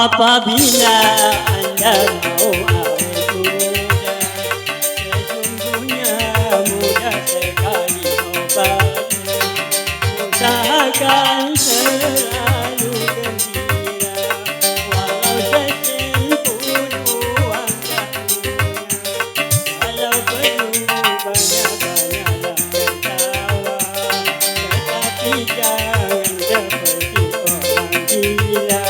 Apabila Anda mau awet muda, sesungguhnya mudah sekali obatnya. Usahakan selalu gembira, walau sesempur uang jatuhnya. Walau perlu banyak-banyaklah tertawa, tetapi jangan seperti orang gila.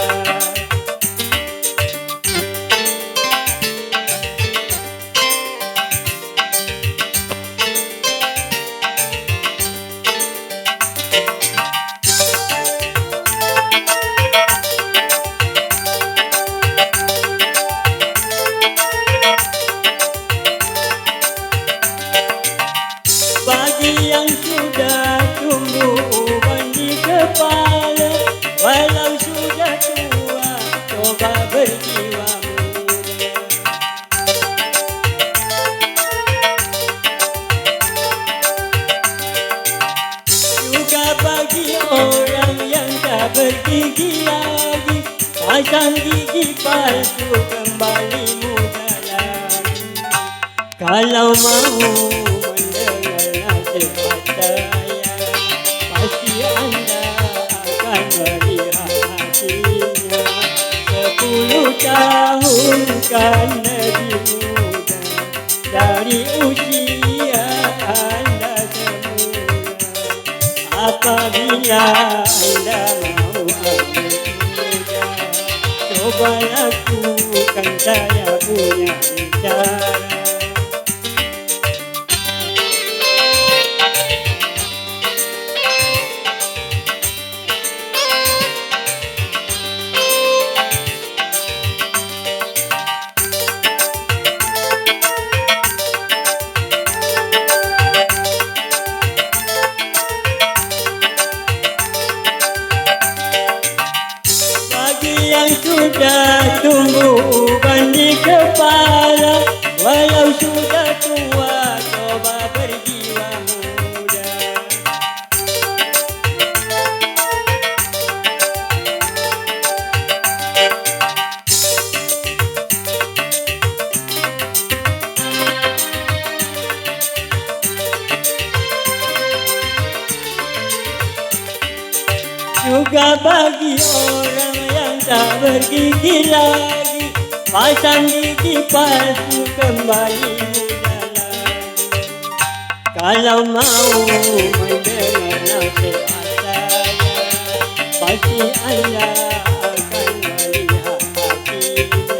Bagi yang sudah tumbuh uban di kepala, walau sudah tua, coba berjiwa muda. Juga bagi orang yang tak bergigi lagi, pasang gigi palsu kembali muda lagi. Kalau mau nasihat saya, pasti Anda akan melihat hatinya. 10 tahun kan lebih muda dari usia Anda semula. Apabila Anda mau awet muda, coba lakukan saya punya cara. Yang sudah tumbuh uban di kepala, walau sudah tua, coba berjiwa muda. Juga bagi orang yang tak bergigi lagi, pasang gigi palsu kembali muda lagi. Kalau mau mendengar nasihat saya, pasti Anda akan melihat hatinya.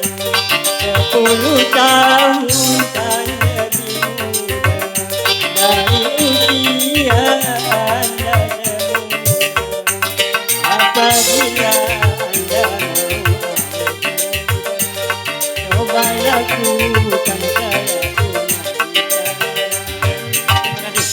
10 tahun kan lebih muda dari usia Anda semula. Apabila Anda mau awet muda, coba lakukan saya punya cara.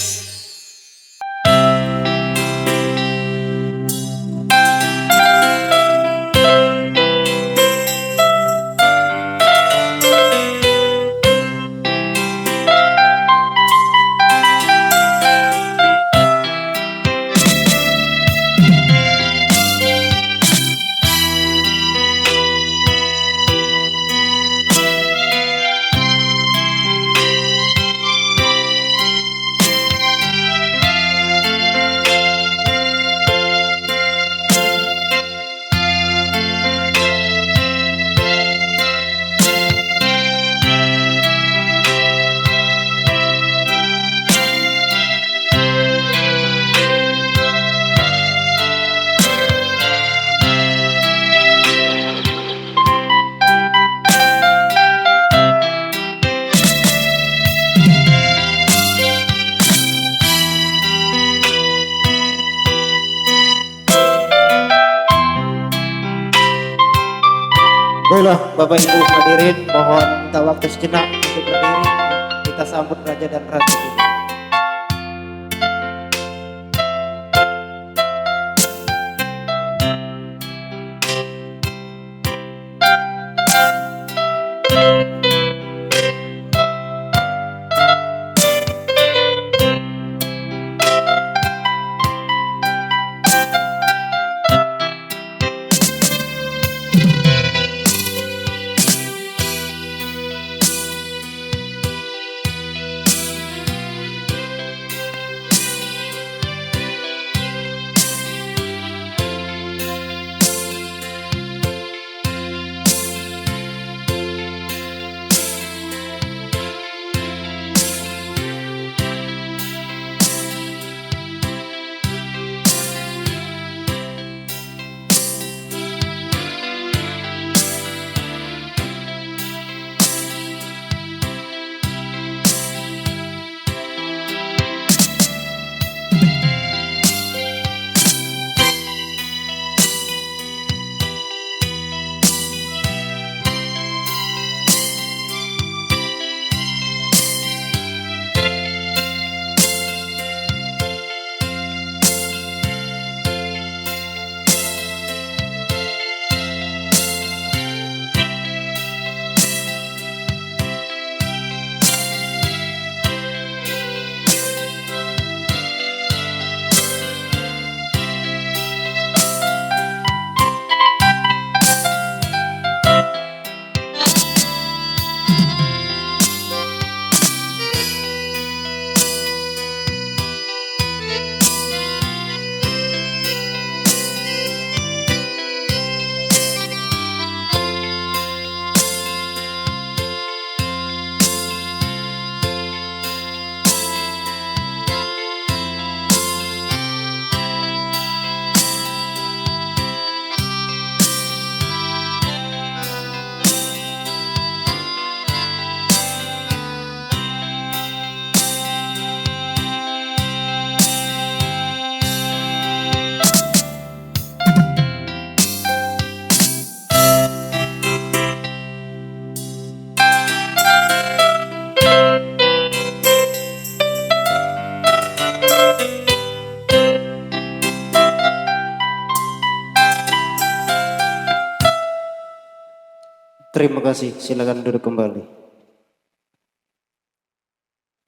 Baiklah Bapak Ibu hadirin, mohon minta waktu sejenak untuk berdiri. Kita sambut Raja dan Ratu dulu. terima kasih. Silakan duduk kembali.